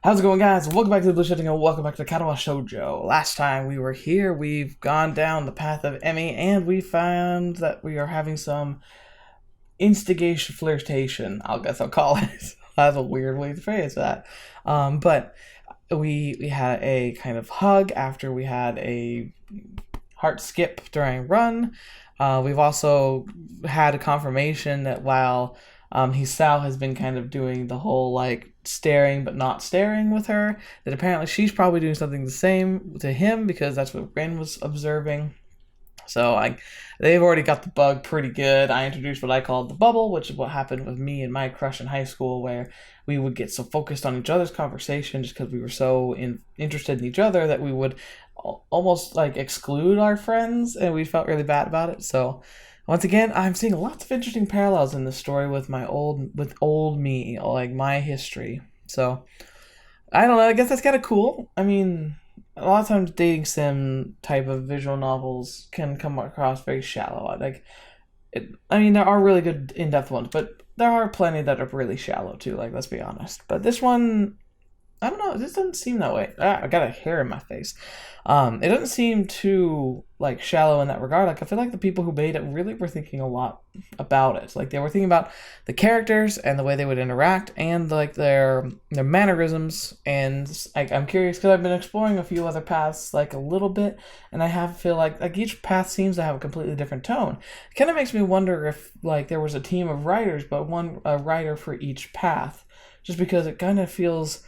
How's it going, guys? Welcome back to TheBlueShifting and welcome back to Katawa Shoujo. Last time we were here, we've gone down the path of Emi and we found that we are having some instigation flirtation, I guess I'll call it. That's a weird way to phrase that. But we had a kind of hug after we had a heart skip during run. We've also had a confirmation that while Hisao has been kind of doing the whole like staring but not staring with her, that apparently she's probably doing something the same to him because that's what Rin was observing. So they've already got the bug pretty good. I introduced what I called the bubble, which is what happened with me and my crush in high school, where we would get so focused on each other's conversation just because we were so interested in each other that we would almost like exclude our friends, and we felt really bad about it. So once again, I'm seeing lots of interesting parallels in this story with old me, like my history. So I don't know, I guess that's kind of cool. I mean, a lot of times dating sim type of visual novels can come across very shallow. I mean, there are really good in-depth ones, but there are plenty that are really shallow too, like, let's be honest. But this one, I don't know, this doesn't seem that way. I got a hair in my face. It doesn't seem too like shallow in that regard. Like, I feel like the people who made it really were thinking a lot about it. Like, they were thinking about the characters and the way they would interact and like their mannerisms. And like, I'm curious because I've been exploring a few other paths like a little bit, and I feel like each path seems to have a completely different tone. It kind of makes me wonder if like there was a team of writers, but a writer for each path, just because it kind of feels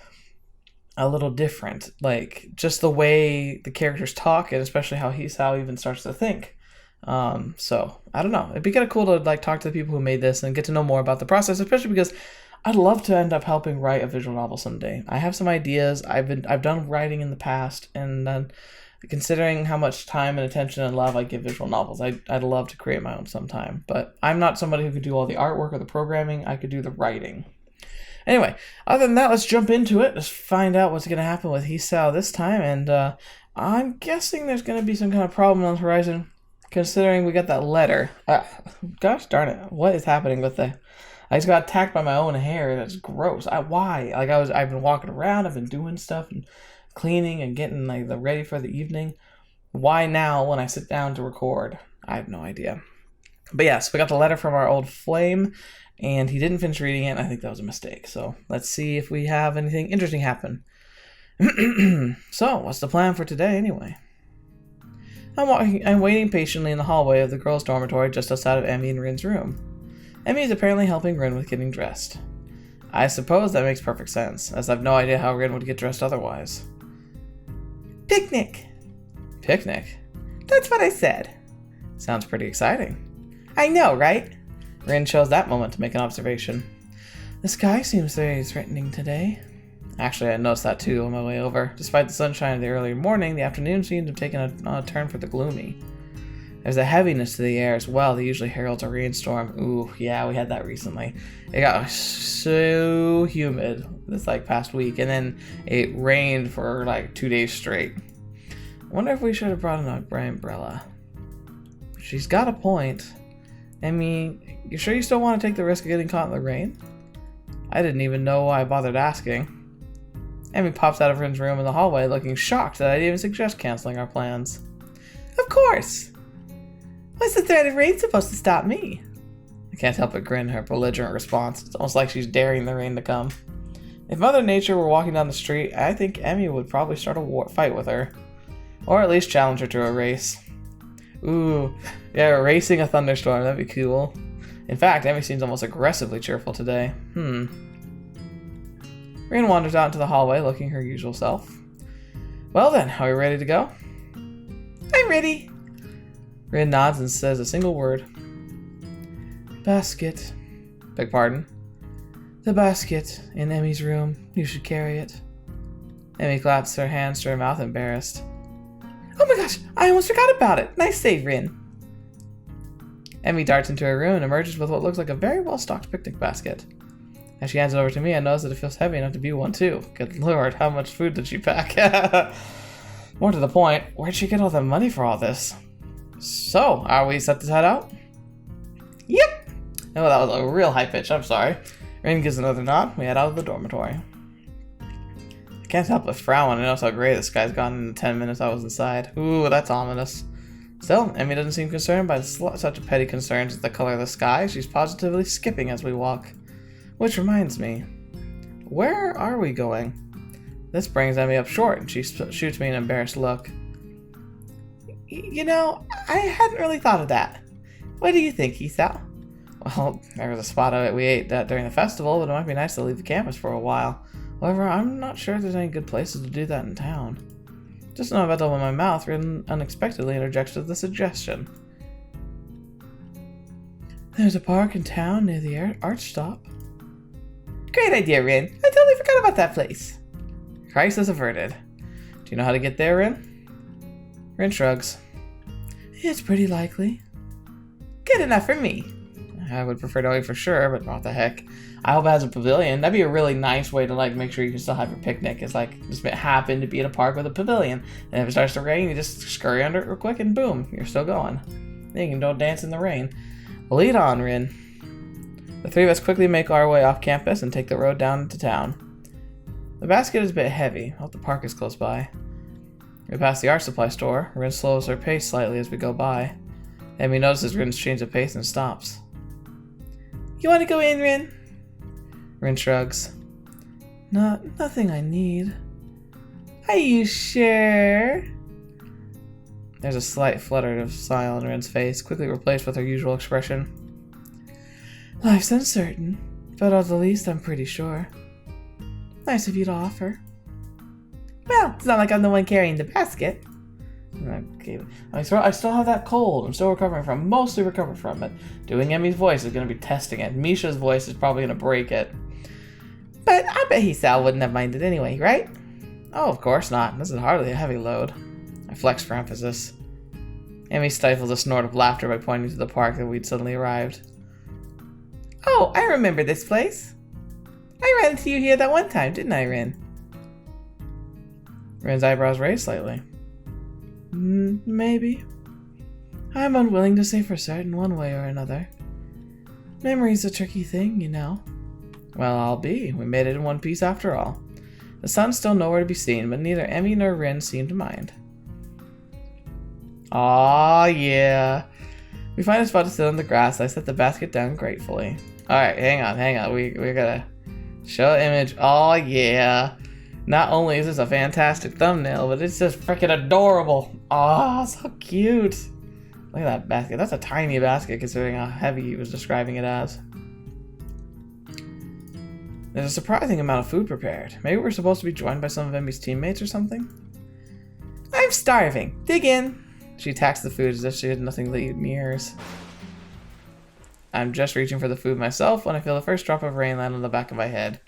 a little different, like just the way the characters talk, and especially how Hisao even starts to think. So I don't know. It'd be kind of cool to like talk to the people who made this and get to know more about the process, especially because I'd love to end up helping write a visual novel someday. I have some ideas. I've done writing in the past, and then considering how much time and attention and love I give visual novels, I'd love to create my own sometime. But I'm not somebody who could do all the artwork or the programming. I could do the writing. Anyway, other than that, let's jump into it. Let's find out what's going to happen with Hisao this time. And I'm guessing there's going to be some kind of problem on the horizon, considering we got that letter. Gosh darn it. What is happening with the... I just got attacked by my own hair. That's gross. Why? Like, I've been walking around. I've been doing stuff and cleaning and getting like ready for the evening. Why now when I sit down to record? I have no idea. But yes, we got the letter from our old flame, and he didn't finish reading it, and I think that was a mistake. So let's see if we have anything interesting happen. So, what's the plan for today, anyway? I'm waiting patiently in the hallway of the girls' dormitory just outside of Emi and Rin's room. Emi is apparently helping Rin with getting dressed. I suppose that makes perfect sense, as I have no idea how Rin would get dressed otherwise. Picnic! Picnic? That's what I said. Sounds pretty exciting. I know, right? Rin chose that moment to make an observation. The sky seems very threatening today. Actually, I noticed that too on my way over. Despite the sunshine of the early morning, the afternoon seemed to have taken a turn for the gloomy. There's a heaviness to the air as well that usually heralds a rainstorm. Ooh, yeah, we had that recently. It got so humid this like past week, and then it rained for like 2 days straight. I wonder if we should have brought an umbrella. She's got a point. I mean, you sure you still want to take the risk of getting caught in the rain? I didn't even know why I bothered asking. Emi pops out of Rin's room in the hallway looking shocked that I didn't even suggest canceling our plans. Of course! What's the threat of rain supposed to stop me? I can't help but grin at her belligerent response. It's almost like she's daring the rain to come. If Mother Nature were walking down the street, I think Emi would probably start a fight with her. Or at least challenge her to a race. Ooh, yeah, racing a thunderstorm, that'd be cool. In fact, Emi seems almost aggressively cheerful today. Rin wanders out into the hallway looking her usual self. Well then, are we ready to go? I'm ready. Rin nods and says a single word. Basket. Beg pardon? The basket in Emi's room. You should carry it. Emi claps her hands to her mouth, embarrassed. Oh my gosh, I almost forgot about it. Nice save, Rin. Emi darts into her room and emerges with what looks like a very well-stocked picnic basket. As she hands it over to me, I notice that it feels heavy enough to be one too. Good lord, how much food did she pack? More to the point, where'd she get all the money for all this? So, are we set to head out? Yep! Oh, that was a real high pitch, I'm sorry. Rin gives another nod. We head out of the dormitory. Can't help but frown when I notice how gray the sky's gone in the 10 minutes I was inside. Ooh, that's ominous. Still, Emi doesn't seem concerned by such petty concerns as the color of the sky. She's positively skipping as we walk. Which reminds me, where are we going? This brings Emi up short, and she shoots me an embarrassed look. You know, I hadn't really thought of that. What do you think, Hisao? Well, there was a spot of it we ate during the festival, but it might be nice to leave the campus for a while. However, I'm not sure if there's any good places to do that in town. Just know I'm about to open my mouth, Rin unexpectedly interjects with the suggestion. There's a park in town near the art stop. Great idea, Rin. I totally forgot about that place. Crisis averted. Do you know how to get there, Rin? Rin shrugs. It's pretty likely. Good enough for me. I would prefer knowing for sure, but what the heck. I hope it has a pavilion. That'd be a really nice way to like make sure you can still have your picnic. It's like just happen to be at a park with a pavilion. And if it starts to rain, you just scurry under it real quick and boom, you're still going. Then you can go dance in the rain. Lead on, Rin. The three of us quickly make our way off campus and take the road down into town. The basket is a bit heavy. I hope the park is close by. We pass the art supply store. Rin slows her pace slightly as we go by. Emi notices Rin's change of pace and stops. You want to go in, Rin? Rin shrugs. Nothing I need. Are you sure? There's a slight flutter of smile on Rin's face, quickly replaced with her usual expression. Life's uncertain, but at the least I'm pretty sure. Nice of you to offer. Well, it's not like I'm the one carrying the basket. Okay. I still have that cold. I'm still recovering from, mostly recovered from it. Doing Emi's voice is going to be testing it. Misha's voice is probably going to break it. But I bet Hisao wouldn't have minded anyway, right? Oh, of course not. This is hardly a heavy load. I flex for emphasis. Emi stifles a snort of laughter by pointing to the park that we'd suddenly arrived. Oh, I remember this place. I ran into you here that one time, didn't I, Rin? Rin's eyebrows raised slightly. Maybe. I'm unwilling to say for certain one way or another. Memory's a tricky thing, you know. Well, I'll be. We made it in one piece after all. The sun's still nowhere to be seen, but neither Emi nor Rin seem to mind. Aw, yeah. We find a spot to sit on the grass. I set the basket down gratefully. Alright, hang on. We gotta show the image. Aw, yeah. Not only is this a fantastic thumbnail, but it's just freaking adorable. Aw, so cute. Look at that basket. That's a tiny basket considering how heavy he was describing it as. There's a surprising amount of food prepared. Maybe we're supposed to be joined by some of Emi's teammates or something? I'm starving. Dig in. She attacks the food as if she had nothing to eat in years. I'm just reaching for the food myself when I feel the first drop of rain land on the back of my head.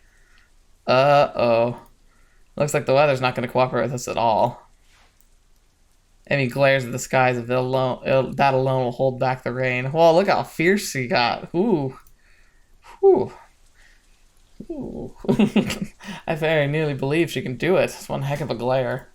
Uh-oh. Looks like the weather's not going to cooperate with us at all. Emi glares at the skies as if that alone will hold back the rain. Whoa, look how fierce she got. Ooh. Whew. Ooh. I very nearly believe she can do it. It's one heck of a glare.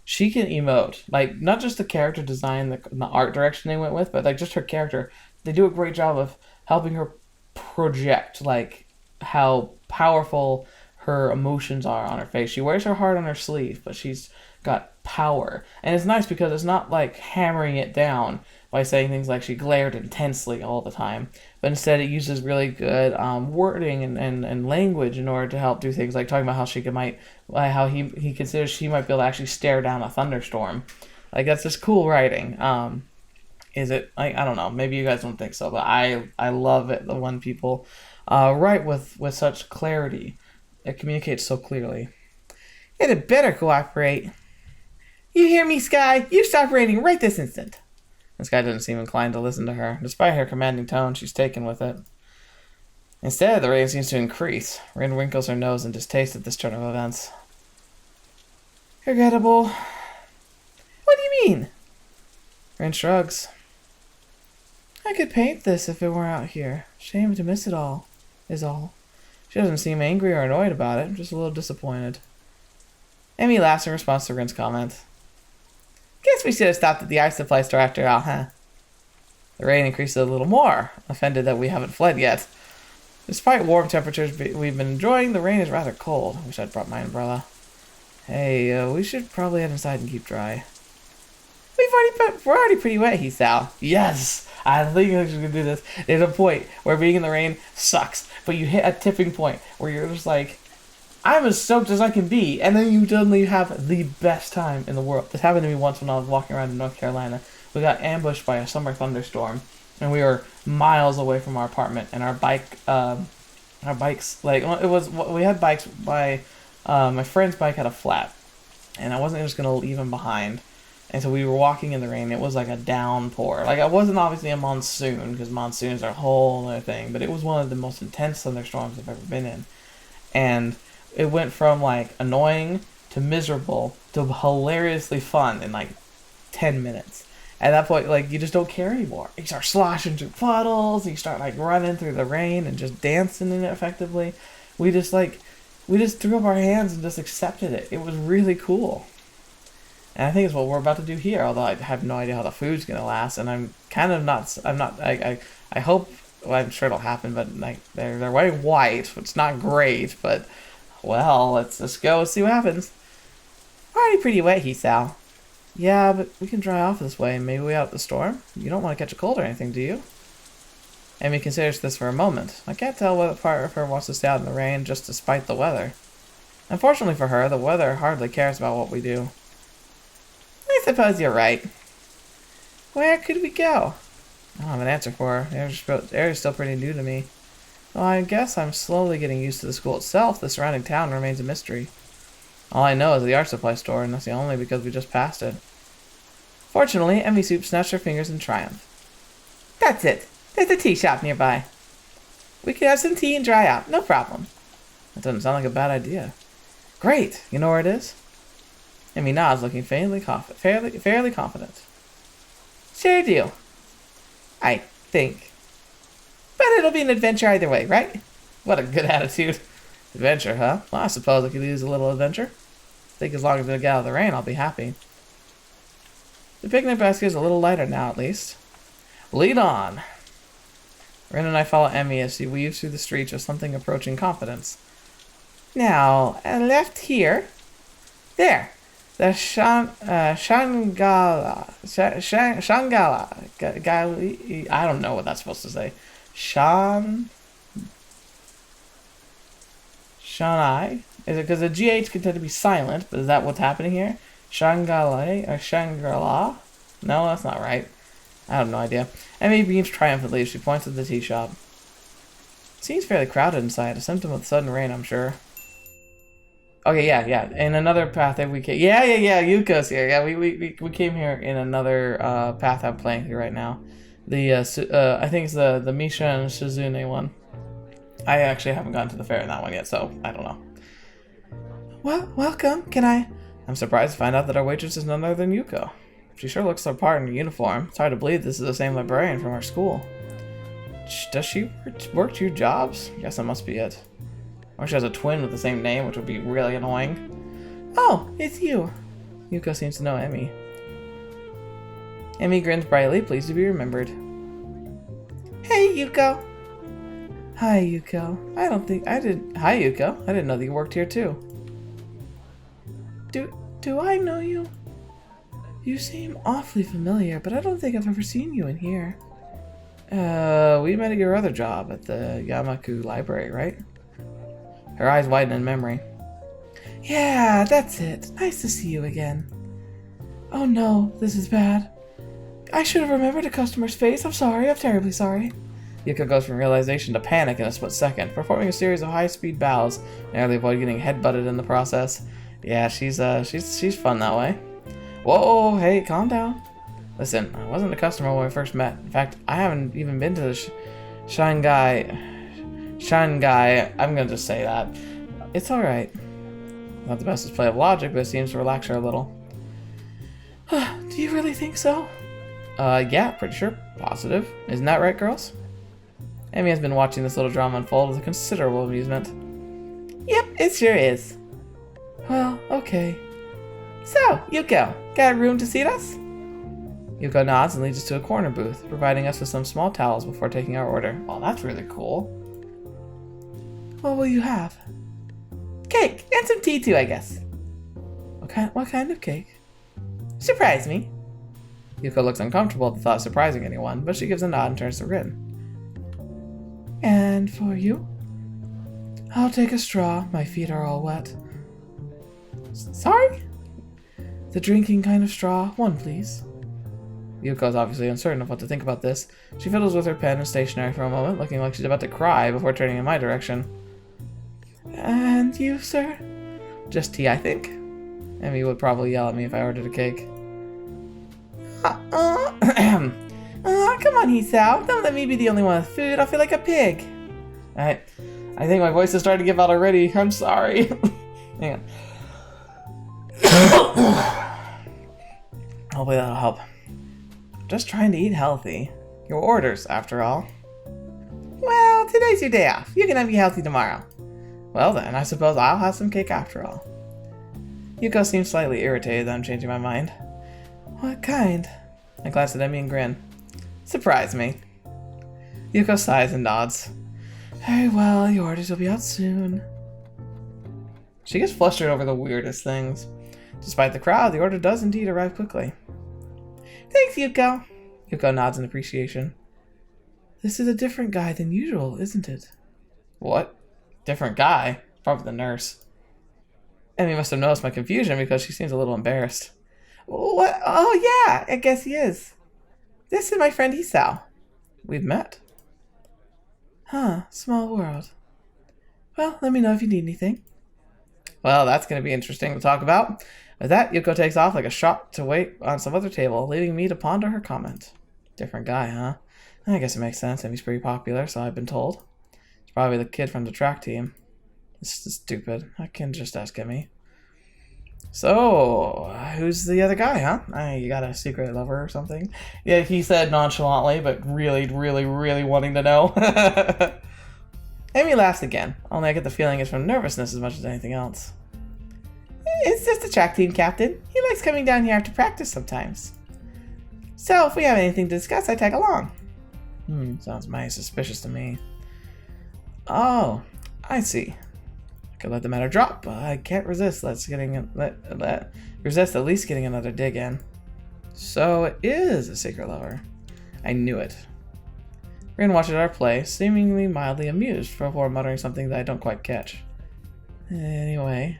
She can emote. Like, not just the character design, the art direction they went with, but like just her character. They do a great job of helping her project, like, how powerful her emotions are on her face. She wears her heart on her sleeve, but she's got power. And it's nice because it's not like hammering it down by saying things like she glared intensely all the time, but instead it uses really good wording and language in order to help do things like talking about how he considers she might be able to actually stare down a thunderstorm. Like, that's just cool writing. Is it? I don't know. Maybe you guys don't think so, but I love it when people write with such clarity. It communicates so clearly. It had better cooperate. You hear me, Sky? You stop raining right this instant. This guy doesn't seem inclined to listen to her. Despite her commanding tone, she's taken with it. Instead, the rain seems to increase. Rin wrinkles her nose in distaste at this turn of events. Regrettable. What do you mean? Rin shrugs. I could paint this if it were out here. Shame to miss it all, is all. She doesn't seem angry or annoyed about it, just a little disappointed. Emi laughs in response to Rin's comment. Guess we should have stopped at the art supply store after all, huh? The rain increases a little more, offended that we haven't fled yet. Despite warm temperatures we've been enjoying, the rain is rather cold. I wish I'd brought my umbrella. Hey, we should probably head inside and keep dry. We're already pretty wet, Hisao. Yes! I think I'm just gonna do this. There's a point where being in the rain sucks, but you hit a tipping point where you're just like, I'm as soaked as I can be, and then you suddenly have the best time in the world. This happened to me once when I was walking around in North Carolina. We got ambushed by a summer thunderstorm, and we were miles away from our apartment, and our bikes, like, we had bikes by, my friend's bike had a flat, and I wasn't just gonna leave him behind. And so we were walking in the rain. It was like a downpour. Like, it wasn't obviously a monsoon, because monsoons are a whole other thing, but it was one of the most intense thunderstorms I've ever been in. And it went from, like, annoying to miserable to hilariously fun in, like, 10 minutes. At that point, like, you just don't care anymore. You start sloshing through puddles, you start, like, running through the rain and just dancing in it effectively. We just threw up our hands and just accepted it. It was really cool. And I think it's what we're about to do here, although I have no idea how the food's going to last, and I'm kind of not, I hope, well, I'm sure it'll happen, but, like, they're wearing white, it's not great, but, well, let's just go see what happens. We're already pretty wet, Hisao. Yeah, but we can dry off this way, and maybe we out the storm? You don't want to catch a cold or anything, do you? Emi considers this for a moment. I can't tell whether part of her wants to stay out in the rain just despite the weather. Unfortunately for her, the weather hardly cares about what we do. I suppose you're right. Where could we go? I don't have an answer for her. The area's still pretty new to me. Well, I guess I'm slowly getting used to the school itself. The surrounding town remains a mystery. All I know is the art supply store, and that's the only because we just passed it. Fortunately, Emi Soup snatched her fingers in triumph. That's it. There's a tea shop nearby. We could have some tea and dry out. No problem. That doesn't sound like a bad idea. Great. You know where it is? Emi nods, looking fairly confident. Sure do. I think. But it'll be an adventure either way, right? What a good attitude. Adventure, huh? Well, I suppose I could use a little adventure. I think as long as we get out of the rain, I'll be happy. The picnic basket is a little lighter now, at least. Lead on. Rin and I follow Emi as she weaves through the streets with something approaching confidence. Now, left here. There. The Shangala. I don't know what that's supposed to say. Shanai? Is it because the GH can tend to be silent, but is that what's happening here? Shangala or Shangri-La? No, that's not right. I have no idea. Emi beams triumphantly as she points at the tea shop. It seems fairly crowded inside, a symptom of sudden rain, I'm sure. Okay, yeah. In another path that we came. Yeah. Yuko's here. Yeah, we came here in another path I'm playing through right now. The I think it's the Misha and Shizune one. I actually haven't gotten to the fair in that one yet, so I don't know. Well, welcome. I'm surprised to find out that our waitress is none other than Yuko. She sure looks the part in her uniform. It's hard to believe this is the same librarian from our school. Does she work 2 jobs? Guess that must be it. Or she has a twin with the same name, which would be really annoying. Oh, it's you. Yuko seems to know Emi. Emi grins brightly, pleased to be remembered. Hey, Yuko. Hi, Yuko. Hi, Yuko. I didn't know that you worked here too. Do I know you? You seem awfully familiar, but I don't think I've ever seen you in here. We met at your other job at the Yamaku Library, right? Her eyes widen in memory. Yeah, that's it. Nice to see you again. Oh no, this is bad. I should have remembered a customer's face. I'm sorry. I'm terribly sorry. Yuko goes from realization to panic in a split second, performing a series of high-speed bows, narrowly avoid getting headbutted in the process. Yeah, she's fun that way. Whoa, hey, calm down. Listen, I wasn't a customer when we first met. In fact, I haven't even been to the Shanghai. I'm gonna just say that. It's alright. Not the best display of logic, but it seems to relax her a little. Do you really think so? Yeah, pretty sure. Positive. Isn't that right, girls? Emi has been watching this little drama unfold with considerable amusement. Yep, it sure is. Well, okay. So, Yuko, got room to seat us? Yuko nods and leads us to a corner booth, providing us with some small towels before taking our order. Oh, that's really cool. What will you have? Cake, and some tea too, I guess. What kind of cake? Surprise me. Yuko looks uncomfortable at the thought of surprising anyone, but she gives a nod and turns to Rin. And for you? I'll take a straw. My feet are all wet. Sorry? The drinking kind of straw. One, please. Yuko's obviously uncertain of what to think about this. She fiddles with her pen and stationery for a moment, looking like she's about to cry before turning in my direction. And you, sir? Just tea, I think. Emi would probably yell at me if I ordered a cake. Come on, Hisao. Don't let me be the only one with food. I'll feel like a pig. I think my voice is starting to give out already. I'm sorry. Hang on. Hopefully that'll help. Just trying to eat healthy. Your orders, after all. Well, today's your day off. You can have your healthy tomorrow. Well then, I suppose I'll have some cake after all. Yuko seems slightly irritated that I'm changing my mind. What kind? I glance at Emi and grin. Surprise me. Yuko sighs and nods. Very well, your orders will be out soon. She gets flustered over the weirdest things. Despite the crowd, the order does indeed arrive quickly. Thanks, Yuko. Yuko nods in appreciation. This is a different guy than usual, isn't it? What? Different guy? Probably the nurse. Emi must have noticed my confusion because she seems a little embarrassed. What? Oh yeah, I guess he is. This is my friend Hisao. We've met. Huh, small world. Well, let me know if you need anything. Well, that's going to be interesting to talk about. With that, Yuko takes off like a shot to wait on some other table, leaving me to ponder her comment. Different guy, huh? I guess it makes sense. Emi's pretty popular, so I've been told. It's probably the kid from the track team. This is stupid. I can just ask Emi. So, who's the other guy, huh? You got a secret lover or something? Yeah, he said nonchalantly, but really, really, really wanting to know. Emi laughs again, only I get the feeling it's from nervousness as much as anything else. It's just the track team captain. He likes coming down here after practice sometimes. So, if we have anything to discuss, I tag along. Sounds mighty suspicious to me. Oh, I see. I could let the matter drop, but I can't resist resist at least getting another dig in. So it is a secret lover. I knew it. Rin watches our play, seemingly mildly amused before muttering something that I don't quite catch. Anyway.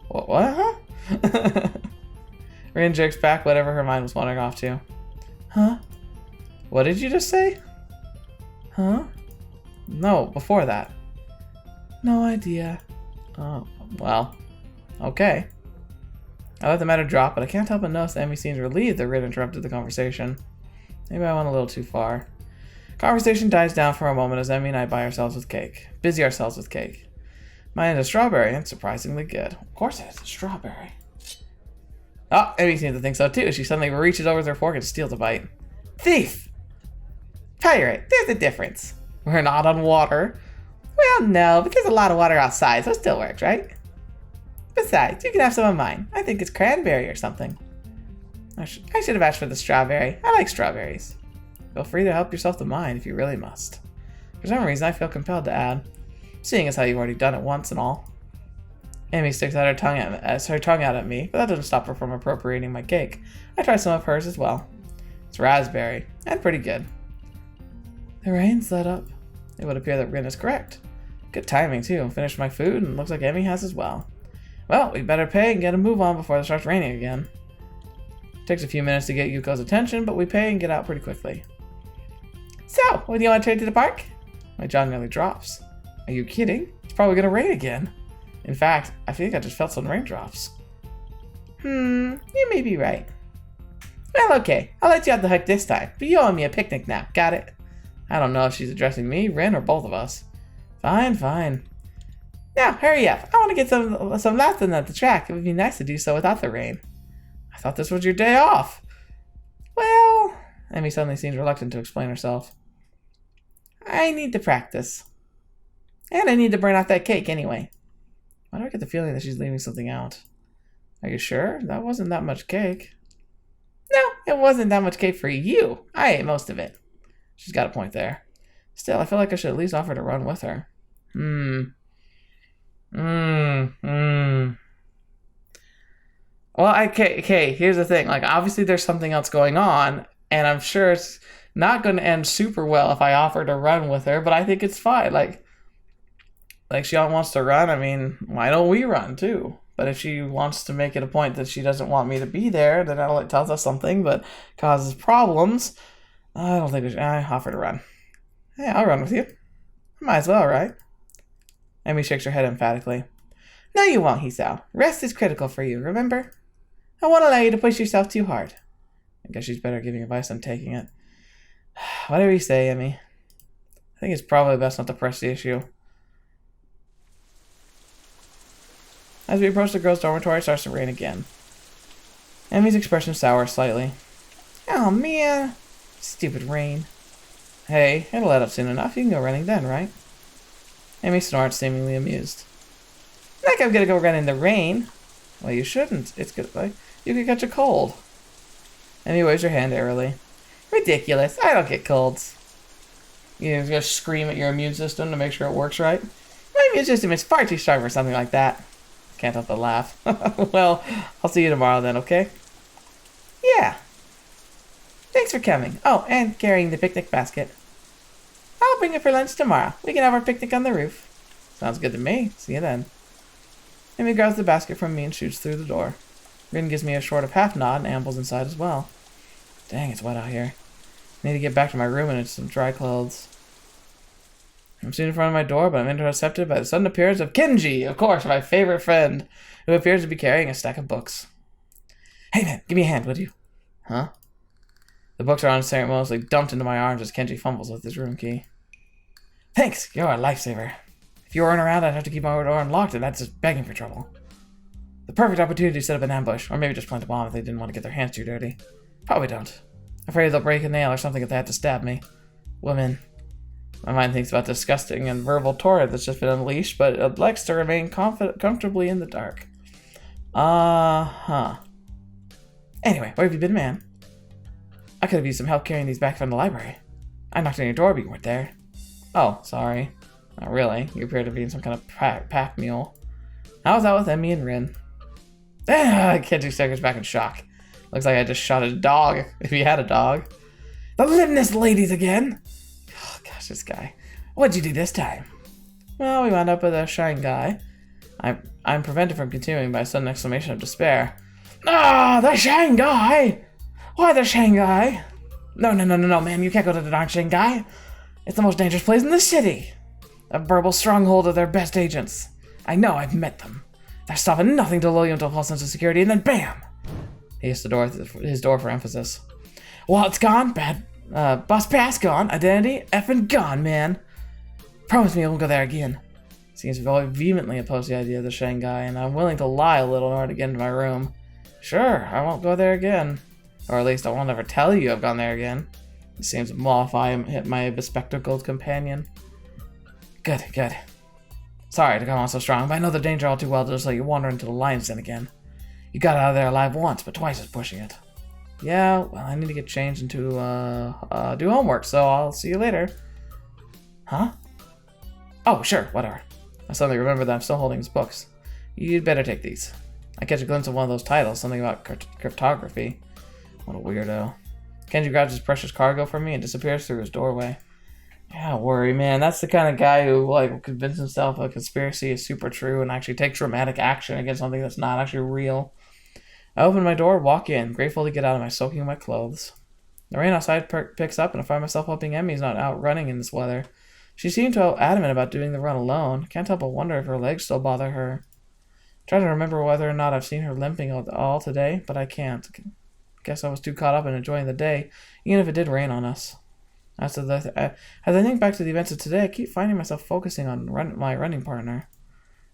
What? Huh? Rin jerks back whatever her mind was wandering off to. Huh? What did you just say? Huh? No, before that. No idea. Oh, well. Okay. I let the matter drop, but I can't help but notice that Emi seems relieved that Rin interrupted the conversation. Maybe I went a little too far. Conversation dies down for a moment as Emi and I busy ourselves with cake. Mine is a strawberry and surprisingly good. Of course it is a strawberry. Oh, Emi seems to think so too. She suddenly reaches over with her fork and steals a bite. Thief! Pirate, there's a difference. We're not on water. Well, no, but there's a lot of water outside, so it still works, right? Besides, you can have some of mine. I think it's cranberry or something. I should have asked for the strawberry. I like strawberries. Feel free to help yourself to mine if you really must. For some reason, I feel compelled to add, seeing as how you've already done it once and all. Emi sticks out her tongue out at me, but that doesn't stop her from appropriating my cake. I try some of hers as well. It's raspberry, and pretty good. The rain's let up. It would appear that Rin is correct. Good timing, too. Finished my food, and looks like Emi has as well. Well, we better pay and get a move on before it starts raining again. Takes a few minutes to get Yuko's attention, but we pay and get out pretty quickly. So, when do you want to trade to the park? My jaw nearly drops. Are you kidding? It's probably gonna rain again. In fact, I think I just felt some raindrops. You may be right. Well, okay. I'll let you out the hook this time, but you owe me a picnic now. Got it? I don't know if she's addressing me, Rin, or both of us. Fine, fine. Now, hurry up. I want to get some laps in at the track. It would be nice to do so without the rain. I thought this was your day off. Well, Emi suddenly seems reluctant to explain herself. I need to practice. And I need to burn off that cake anyway. Why do I get the feeling that she's leaving something out? Are you sure? That wasn't that much cake. No, it wasn't that much cake for you. I ate most of it. She's got a point there. Still, I feel like I should at least offer to run with her. Well, okay, here's the thing. Like, obviously there's something else going on, and I'm sure it's not going to end super well if I offer to run with her, but I think it's fine. Like she wants to run, I mean, why don't we run too? But if she wants to make it a point that she doesn't want me to be there, then that tells us something, but causes problems. I don't think we should. I offer to run. Hey, I'll run with you. Might as well, right? Emi shakes her head emphatically. No, you won't, Hisao. Rest is critical for you, remember? I won't allow you to push yourself too hard. I guess she's better giving advice than taking it. Whatever you say, Emi. I think it's probably best not to press the issue. As we approach the girls' dormitory, it starts to rain again. Emi's expression sours slightly. Oh, man. Stupid rain. Hey, it'll let up soon enough. You can go running then, right? Emi snorts, seemingly amused. Like I'm gonna go run in the rain. Well, you shouldn't. It's good. Like, you could catch a cold. Emi waves her hand airily. Ridiculous. I don't get colds. You just scream at your immune system to make sure it works right. My immune system is far too strong for something like that. Can't help but laugh. Well, I'll see you tomorrow then, okay? Yeah. Thanks for coming. Oh, and carrying the picnic basket. I'll bring it for lunch tomorrow. We can have our picnic on the roof. Sounds good to me. See you then. Emi grabs the basket from me and shoots through the door. Rin gives me a short of half nod and ambles inside as well. Dang, it's wet out here. I need to get back to my room and into some dry clothes. I'm soon in front of my door, but I'm intercepted by the sudden appearance of Kenji, of course, my favorite friend, who appears to be carrying a stack of books. Hey man, give me a hand, would you? Huh? The books are unceremoniously dumped into my arms as Kenji fumbles with his room key. Thanks, you're a lifesaver. If you weren't around, I'd have to keep my door unlocked, and that's just begging for trouble. The perfect opportunity to set up an ambush, or maybe just plant a bomb if they didn't want to get their hands too dirty. Probably don't. Afraid they'll break a nail or something if they have to stab me. Women. My mind thinks about disgusting and verbal torrent that's just been unleashed, but it likes to remain comfortably in the dark. Uh-huh. Anyway, where have you been, man? I could have used some help carrying these back from the library. I knocked on your door, but you weren't there. Oh, sorry. Not really. You appear to be in some kind of pack mule. How's that with Emi and Rin? Kenji staggers back in shock. Looks like I just shot a dog, if he had a dog. The limbless ladies again! Oh, gosh, this guy. What'd you do this time? Well, we wound up with a Shanghai. I'm prevented from continuing by a sudden exclamation of despair. Ah, the Shanghai! Why the Shanghai? No, man, you can't go to the darn Shanghai. It's the most dangerous place in the city. A verbal stronghold of their best agents. I know, I've met them. They're stopping nothing to lull you into a false sense of security, and then BAM! He hits his door for emphasis. Wallet's gone, bus pass gone, identity effing gone, man. Promise me you won't go there again. Seems vehemently opposed to the idea of the Shanghai, and I'm willing to lie a little in order to get into my room. Sure, I won't go there again. Or at least I won't ever tell you I've gone there again. It seems to mollify my bespectacled companion. Good. Sorry to come on so strong, but I know the danger all too well to just let you wander into the lion's den again. You got out of there alive once, but twice is pushing it. Yeah, well, I need to get changed and to do homework, so I'll see you later. Huh? Oh, sure, whatever. I suddenly remember that I'm still holding his books. You'd better take these. I catch a glimpse of one of those titles, something about cryptography. What a weirdo. Kenji grabs his precious cargo from me and disappears through his doorway. Yeah, worry, man. That's the kind of guy who, will convince himself a conspiracy is super true and actually takes dramatic action against something that's not actually real. I open my door, walk in, grateful to get out of my soaking wet clothes. The rain outside picks up, and I find myself hoping Emi's not out running in this weather. She seemed so adamant about doing the run alone. Can't help but wonder if her legs still bother her. Trying to remember whether or not I've seen her limping all today, but I can't. Guess I was too caught up in enjoying the day, even if it did rain on us. As I think back to the events of today, I keep finding myself focusing on my running partner.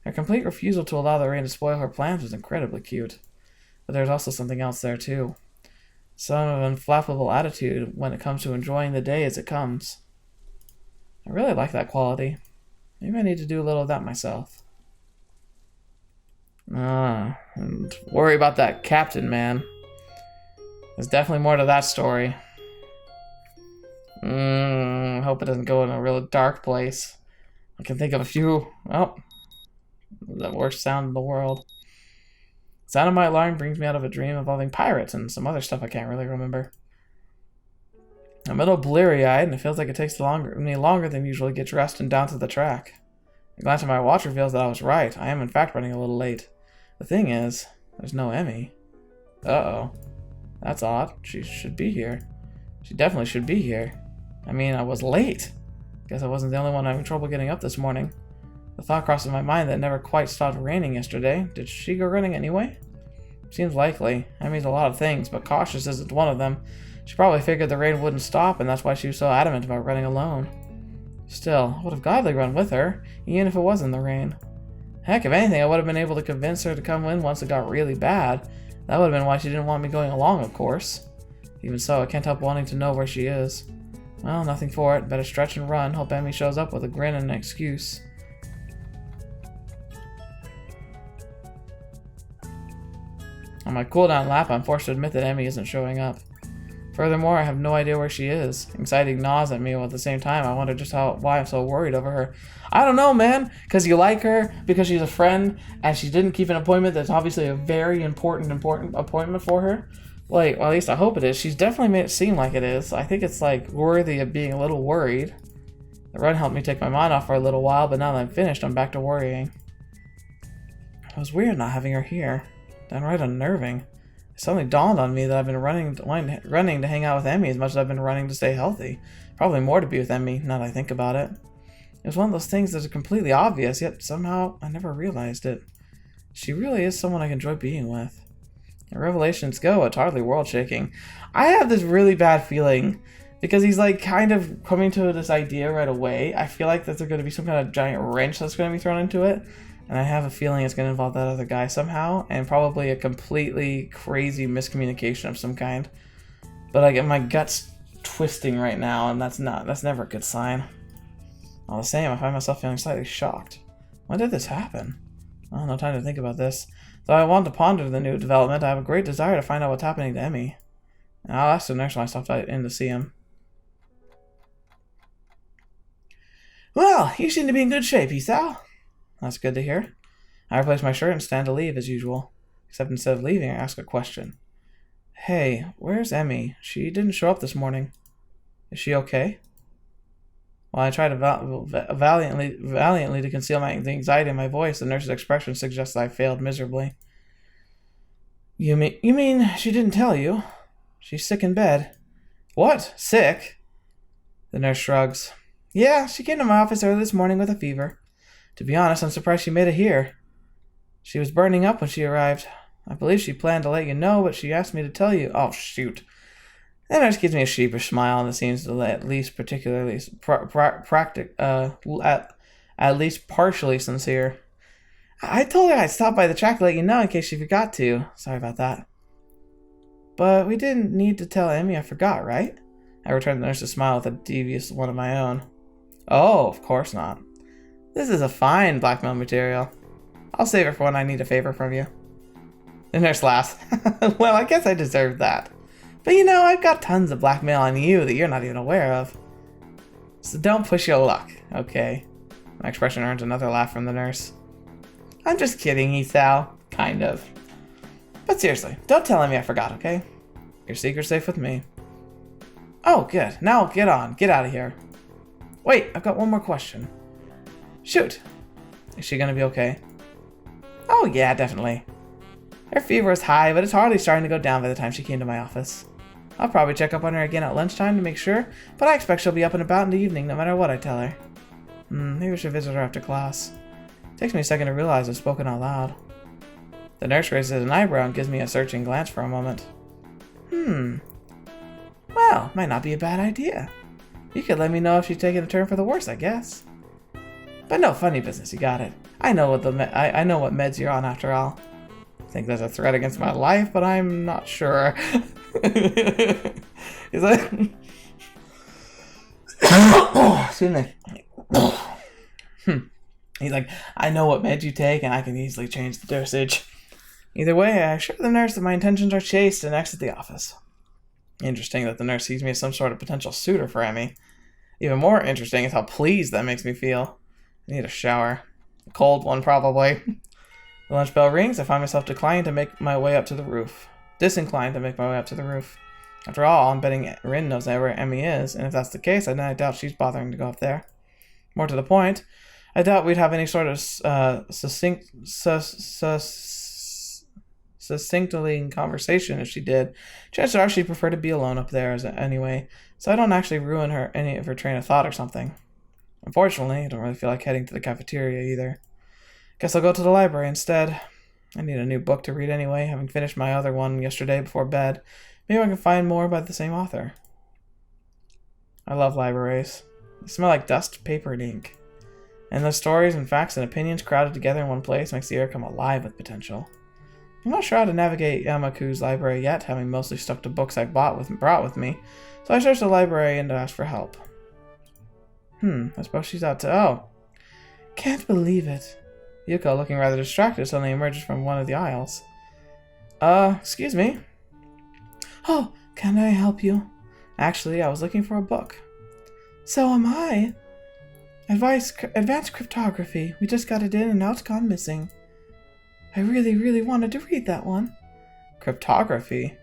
Her complete refusal to allow the rain to spoil her plans was incredibly cute. But there's also something else there, too. Some unflappable attitude when it comes to enjoying the day as it comes. I really like that quality. Maybe I need to do a little of that myself. And worry about that captain, man. There's definitely more to that story. Hope it doesn't go in a real dark place. I can think of a few. Oh, the worst sound in the world. The sound of my alarm brings me out of a dream involving pirates and some other stuff I can't really remember. I'm a little bleary-eyed, and it feels like it takes me longer than usual to get dressed and down to the track. A glance at my watch reveals that I was right. I am, in fact, running a little late. The thing is, there's no Emi. Uh-oh. That's odd. She should be here. She definitely should be here. I mean, I was late. Guess I wasn't the only one having trouble getting up this morning. The thought crosses my mind that it never quite stopped raining yesterday. Did she go running anyway? Seems likely. I mean a lot of things, but cautious isn't one of them. She probably figured the rain wouldn't stop, and that's why she was so adamant about running alone. Still, I would have gladly run with her, even if it was in the rain. Heck, if anything, I would have been able to convince her to come in once it got really bad. That would have been why she didn't want me going along, of course. Even so, I can't help wanting to know where she is. Well, nothing for it. Better stretch and run. Hope Emi shows up with a grin and an excuse. On my cooldown lap, I'm forced to admit that Emi isn't showing up. Furthermore, I have no idea where she is. Anxiety gnaws at me, while at the same time, I wonder just why I'm so worried over her. I don't know, man. Because you like her, because she's a friend, and she didn't keep an appointment that's obviously a very important appointment for her. Like, well, at least I hope it is. She's definitely made it seem like it is. I think it's, like, worthy of being a little worried. The run helped me take my mind off for a little while, but now that I'm finished, I'm back to worrying. It was weird not having her here. Downright unnerving. It suddenly dawned on me that I've been running to hang out with Emi as much as I've been running to stay healthy. Probably more to be with Emi, now that I think about it. It was one of those things that are completely obvious, yet somehow I never realized it. She really is someone I can enjoy being with. And revelations go, it's hardly world-shaking. I have this really bad feeling, because he's like kind of coming to this idea right away. I feel like that there's going to be some kind of giant wrench that's going to be thrown into it. And I have a feeling it's going to involve that other guy somehow, and probably a completely crazy miscommunication of some kind. But I get my guts twisting right now, and that's never a good sign. All the same, I find myself feeling slightly shocked. When did this happen? Well, no time to think about this. Though I want to ponder the new development, I have a great desire to find out what's happening to Emi. And I'll ask the nurse when I stop in to see him. Well, you seem to be in good shape, Hisao. That's good to hear. I replace my shirt and stand to leave as usual. Except instead of leaving, I ask a question. Hey, where's Emi? She didn't show up this morning. Is she okay? While I try to valiantly to conceal the anxiety in my voice, the nurse's expression suggests that I failed miserably. You mean she didn't tell you? She's sick in bed. What? Sick? The nurse shrugs. Yeah, she came to my office early this morning with a fever. To be honest, I'm surprised she made it here. She was burning up when she arrived. I believe she planned to let you know, but she asked me to tell you. Oh, shoot. The nurse gives me a sheepish smile, and it seems to at least particularly at least partially sincere. I told her I'd stop by the track to let you know in case she forgot to. Sorry about that. But we didn't need to tell Emi I forgot, right? I returned the nurse's smile with a devious one of my own. Oh, of course not. This is a fine blackmail material. I'll save it for when I need a favor from you. The nurse laughs. Well, I guess I deserved that. But you know, I've got tons of blackmail on you that you're not even aware of. So don't push your luck, okay? My expression earns another laugh from the nurse. I'm just kidding, Hisao. Kind of. But seriously, don't tell me I forgot, okay? Your secret's safe with me. Oh, good. Now get on. Get out of here. Wait, I've got one more question. Shoot. Is she gonna be okay? Oh yeah, definitely. Her fever is high, but it's hardly starting to go down by the time she came to my office. I'll probably check up on her again at lunchtime to make sure, but I expect she'll be up and about in the evening no matter what I tell her. Maybe we should visit her after class. Takes me a second to realize I've spoken out loud. The nurse raises an eyebrow and gives me a searching glance for a moment. Well, might not be a bad idea. You could let me know if she's taking a turn for the worse, I guess. But no funny business, you got it. I know what I know what meds you're on after all. I think there's a threat against my life, but I'm not sure. He's like, excuse me. He's like, I know what meds you take, and I can easily change the dosage. Either way, I assure the nurse that my intentions are chaste and exit the office. Interesting that the nurse sees me as some sort of potential suitor for Emi. Even more interesting is how pleased that makes me feel. I need a shower. A cold one, probably. The lunch bell rings. I find myself disinclined to make my way up to the roof. After all, I'm betting Rin knows where Emi is, and if that's the case, then I doubt she's bothering to go up there. More to the point, I doubt we'd have any sort of succinctly conversation if she did. Chances are she'd prefer to be alone up there anyway, so I don't actually ruin any of her train of thought or something. Unfortunately, I don't really feel like heading to the cafeteria either. Guess I'll go to the library instead. I need a new book to read anyway, having finished my other one yesterday before bed. Maybe I can find more by the same author. I love libraries. They smell like dust, paper, and ink. And the stories and facts and opinions crowded together in one place makes the air come alive with potential. I'm not sure how to navigate Yamaku's library yet, having mostly stuck to books I brought with me, so I searched the library and asked for help. I suppose she's out to... Oh! Can't believe it. Yuko, looking rather distracted, suddenly emerges from one of the aisles. Excuse me? Oh, can I help you? Actually, I was looking for a book. So am I. Advanced cryptography. We just got it in and now it's gone missing. I really, really wanted to read that one. Cryptography?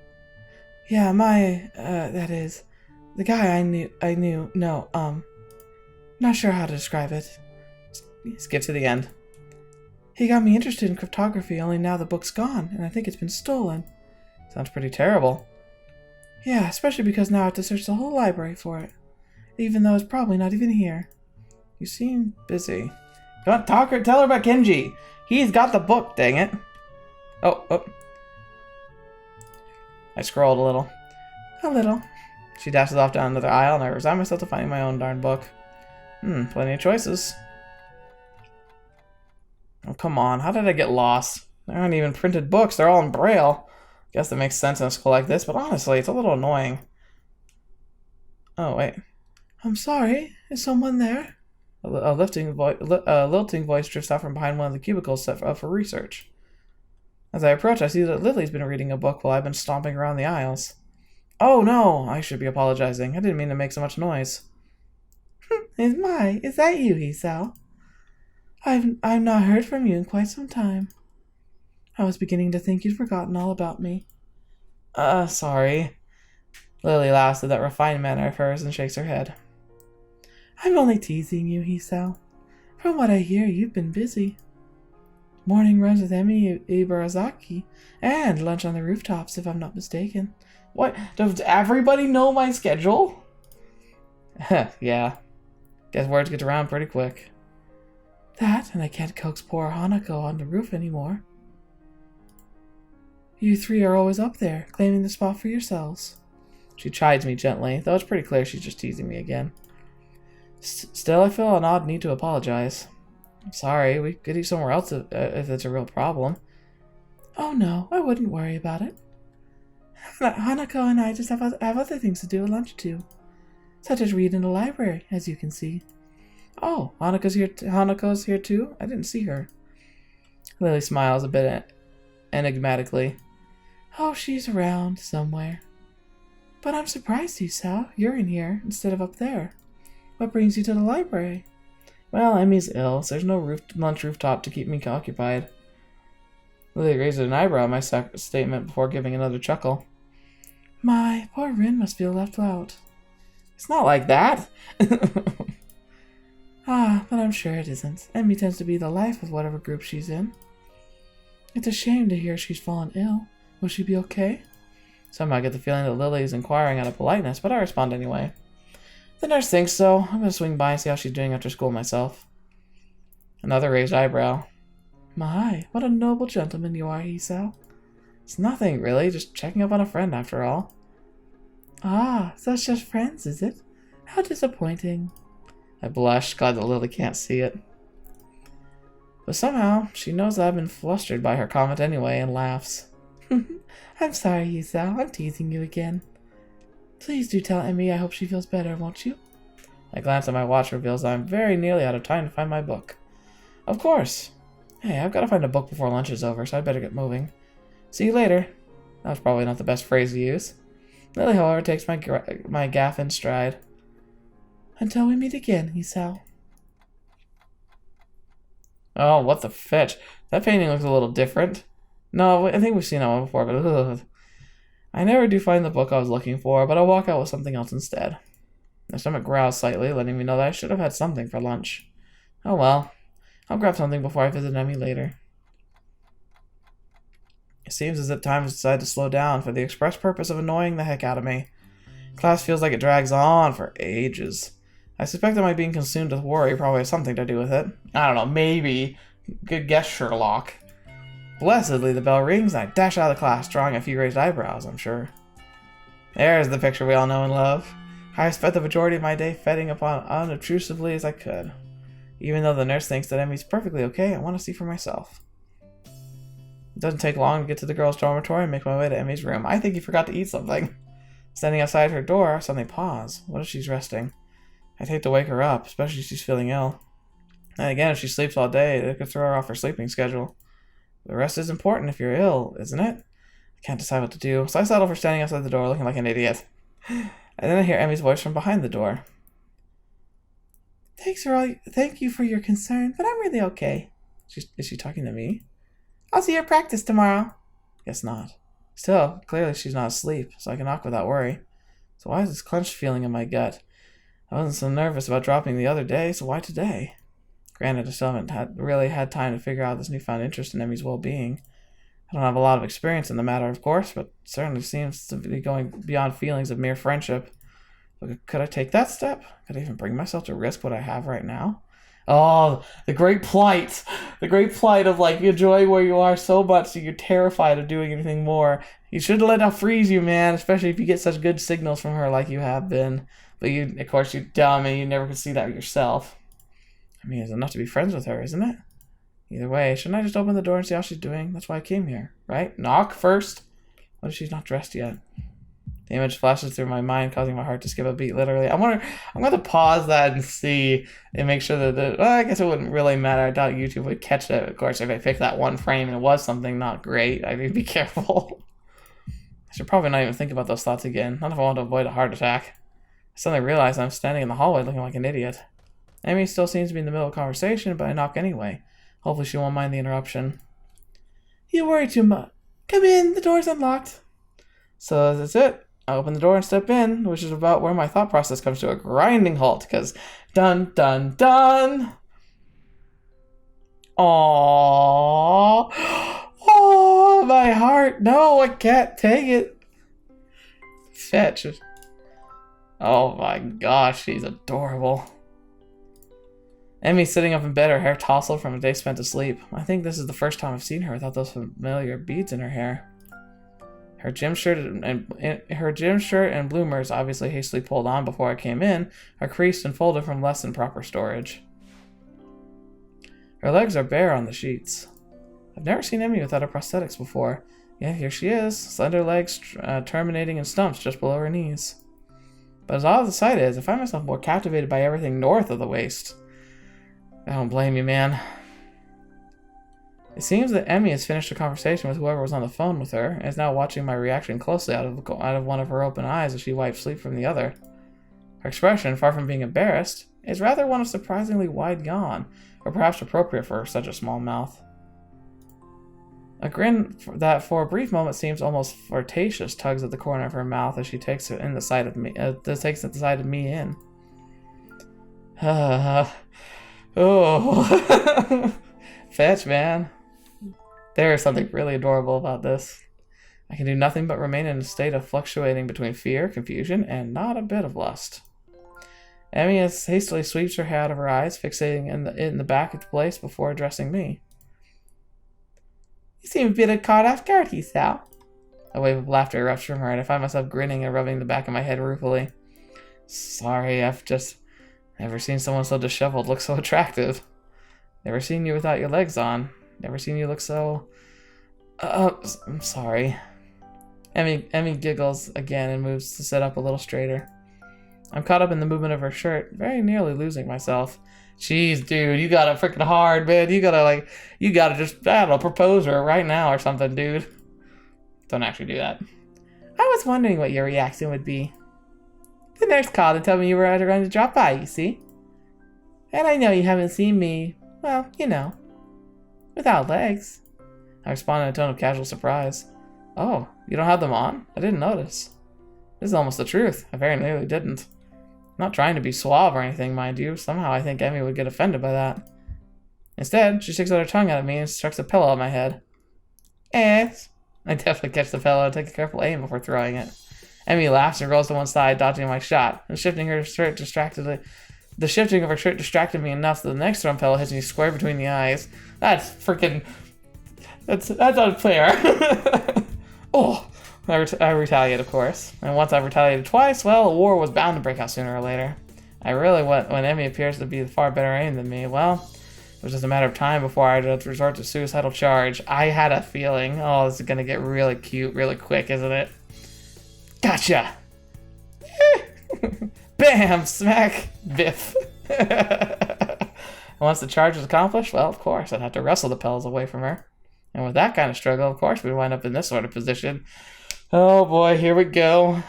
Yeah, that is, the guy I knew, not sure how to describe it. Skip to the end. He got me interested in cryptography, only now the book's gone, and I think it's been stolen. Sounds pretty terrible. Yeah, especially because now I have to search the whole library for it, even though it's probably not even here. You seem busy. Don't tell her about Kenji. He's got the book, dang it. Oh. I scrolled a little. A little. She dashes off down another aisle, and I resign myself to finding my own darn book. Plenty of choices. Oh, come on. How did I get lost? There aren't even printed books. They're all in Braille. Guess that makes sense in a school like this, but honestly, it's a little annoying. Oh, wait. I'm sorry. Is someone there? A lilting voice drifts out from behind one of the cubicles set up for research. As I approach, I see that Lily's been reading a book while I've been stomping around the aisles. Oh, no! I should be apologizing. I didn't mean to make so much noise. Is that you, Hisao? I've not heard from you in quite some time. I was beginning to think you'd forgotten all about me. Sorry. Lily laughs at that refined manner of hers and shakes her head. I'm only teasing you, Hisao. From what I hear, you've been busy. Morning runs with Emi Ibarazaki, and lunch on the rooftops, if I'm not mistaken. What? Does everybody know my schedule? Yeah. Guess words get around pretty quick. That, and I can't coax poor Hanako on the roof anymore. You three are always up there, claiming the spot for yourselves. She chides me gently, though it's pretty clear she's just teasing me again. Still, I feel an odd need to apologize. I'm sorry, we could eat somewhere else if it's a real problem. Oh no, I wouldn't worry about it. Hanako and I just have other things to do at lunch too. Such as read in the library, as you can see. Oh, Hanako's here too? I didn't see her. Lily smiles a bit enigmatically. Oh, she's around somewhere. But I'm surprised, Hisao. You're in here instead of up there. What brings you to the library? Well, Emi's ill, so there's no lunch rooftop to keep me occupied. Lily raises an eyebrow at my statement before giving another chuckle. My, poor Rin must feel left out. It's not like that. But I'm sure it isn't. Emi tends to be the life of whatever group she's in. It's a shame to hear she's fallen ill. Will she be okay? Somehow I get the feeling that Lily is inquiring out of politeness, but I respond anyway. The nurse thinks so. I'm going to swing by and see how she's doing after school myself. Another raised eyebrow. My, what a noble gentleman you are, Hisao. It's nothing, really. Just checking up on a friend, after all. Ah, so it's just friends, is it? How disappointing. I blush, glad that Lily can't see it. But somehow, she knows that I've been flustered by her comment anyway and laughs. I'm sorry, Hisao. I'm teasing you again. Please do tell Emi I hope she feels better, won't you? I glance at my watch reveals that I'm very nearly out of time to find my book. Of course. Hey, I've got to find a book before lunch is over, so I'd better get moving. See you later. That was probably not the best phrase to use. Lily, however, takes my gaffe in stride. Until we meet again, Hisao. Oh, what the fetch. That painting looks a little different. No, I think we've seen that one before, but ugh. I never do find the book I was looking for, but I'll walk out with something else instead. My stomach growls slightly, letting me know that I should have had something for lunch. Oh well. I'll grab something before I visit Emi later. It seems as if time has decided to slow down for the express purpose of annoying the heck out of me. Class feels like it drags on for ages. I suspect that my being consumed with worry probably has something to do with it. I don't know, maybe. Good guess, Sherlock. Blessedly, the bell rings and I dash out of the class, drawing a few raised eyebrows, I'm sure. There's the picture we all know and love. I spent the majority of my day feeding upon unobtrusively as I could. Even though the nurse thinks that Emi's perfectly okay, I want to see for myself. It doesn't take long to get to the girls' dormitory and make my way to Emi's room. I think he forgot to eat something. Standing outside her door, I suddenly pause. What if she's resting? I'd hate to wake her up, especially if she's feeling ill. And again, if she sleeps all day, it could throw her off her sleeping schedule. The rest is important if you're ill, isn't it? I can't decide what to do, so I settle for standing outside the door looking like an idiot. And then I hear Emi's voice from behind the door. Thank you for your concern, but I'm really okay. Is she talking to me? I'll see you at practice tomorrow. Guess not. Still, clearly she's not asleep, so I can knock without worry. So why is this clenched feeling in my gut? I wasn't so nervous about dropping the other day, so why today? Granted, I still haven't really had time to figure out this newfound interest in Emi's well-being. I don't have a lot of experience in the matter, of course, but it certainly seems to be going beyond feelings of mere friendship. But could I take that step? Could I even bring myself to risk what I have right now? Oh, the great plight. The great plight of, like, you enjoy where you are so much that you're terrified of doing anything more. You shouldn't let that freeze you, man, especially if you get such good signals from her like you have been. But you, of course, you're dumb and you never could see that yourself. I mean, it's enough to be friends with her, isn't it? Either way, shouldn't I just open the door and see how she's doing? That's why I came here, right? Knock first. What if she's not dressed yet? The image flashes through my mind, causing my heart to skip a beat, literally. I'm going to pause that and see and make sure that well, I guess it wouldn't really matter. I doubt YouTube would catch it. Of course, if I picked that one frame and it was something not great, I need to be careful. I should probably not even think about those thoughts again. Not if I want to avoid a heart attack. I suddenly realize I'm standing in the hallway looking like an idiot. Emi still seems to be in the middle of a conversation, but I knock anyway. Hopefully she won't mind the interruption. You worry too much. Come in, the door's unlocked. So that's it. I open the door and step in, which is about where my thought process comes to a grinding halt, because dun dun dun! Aww. Oh, my heart. No, I can't take it. Fetch. Oh my gosh, she's adorable. Emi's sitting up in bed, her hair tousled from a day spent asleep. I think this is the first time I've seen her without those familiar beads in her hair. Her gym shirt and bloomers, obviously hastily pulled on before I came in, are creased and folded from less than proper storage. Her legs are bare on the sheets. I've never seen Emi without her prosthetics before. Yeah, here she is, slender legs terminating in stumps just below her knees. But as odd as the sight is, I find myself more captivated by everything north of the waist. I don't blame you, man. It seems that Emi has finished a conversation with whoever was on the phone with her, and is now watching my reaction closely out of one of her open eyes as she wipes sleep from the other. Her expression, far from being embarrassed, is rather one of surprisingly wide yawn, or perhaps appropriate for such a small mouth. A grin that for a brief moment seems almost flirtatious tugs at the corner of her mouth as she takes it in the sight of me. Takes the sight of me in. Oh, fetch, man. There is something really adorable about this. I can do nothing but remain in a state of fluctuating between fear, confusion, and not a bit of lust. Emi hastily sweeps her hair out of her eyes, fixating in the back of the place before addressing me. You seem a bit caught off guard, Hisao. A wave of laughter erupts from her, and I find myself grinning and rubbing the back of my head ruefully. Sorry, I've just never seen someone so disheveled look so attractive. Never seen you without your legs on. Never seen you look so... I'm sorry. Emi giggles again and moves to sit up a little straighter. I'm caught up in the movement of her shirt, very nearly losing myself. Jeez, dude, you got it freaking hard, man. You gotta just, I don't know, propose her right now or something, dude. Don't actually do that. I was wondering what your reaction would be. The nurse called and told me you were going to drop by, you see? And I know you haven't seen me, well, you know, Without legs. I responded in a tone of casual surprise. Oh, you don't have them on? I didn't notice. This is almost the truth. I very nearly didn't. I'm not trying to be suave or anything, mind you. Somehow I think Emi would get offended by that. Instead, she sticks out her tongue at me and strikes a pillow at my head. Yes. I definitely catch the pillow and take a careful aim before throwing it. Emi laughs and rolls to one side, dodging my shot. The shifting of her shirt distracted me enough that the next thrown pillow hits me square between the eyes. That's freaking... That's unfair. Oh! I retaliate, of course. And once I've retaliated twice, well, a war was bound to break out sooner or later. When Emi appears to be far better aim than me, well... It was just a matter of time before I had to resort to suicidal charge. I had a feeling. Oh, this is gonna get really cute really quick, isn't it? Gotcha! Bam! Smack! Biff! And once the charge was accomplished, well, of course, I'd have to wrestle the pillows away from her. And with that kind of struggle, of course, we'd wind up in this sort of position. Oh boy, here we go.